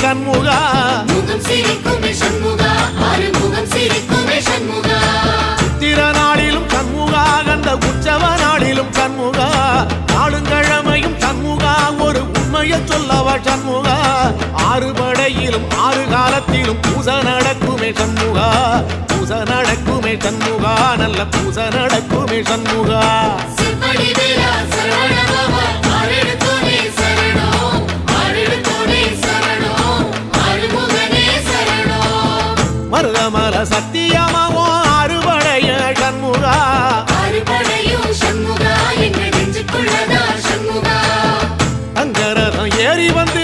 சண்முகா முகம் சிரிக்குமே சண்முகா ஆறுமுகம் சிரிக்குமே சண்முகா சித்திர நாளிலும் சண்முகா கந்த உற்சவ நாளிலும் சண்முகா நாளுங்கிழமையும் சண்முகா ஒரு உண்மையை சொல்லவா சண்முகா ஆறு படையிலும் ஆறு காலத்திலும் பூசை நடக்குமே சண்முகா பூசை நடக்குமே சண்முகா நல்ல பூசை நடக்குமே சண்முகா சிவடி வேலா சரவணபவா ஆரெடுத்தோனே சரணம் ஆரெடுத்தோனே சரணம் ஆறுமுகனே சரணம் மருதமல சத்தியமாவோ ஆறுபடைய சண்முகா ஆறுபடையும் சண்முகா எங்கள் நெஞ்சுக்குள்ளதா சண்முகா அங்கரதம் ஏறி வந்து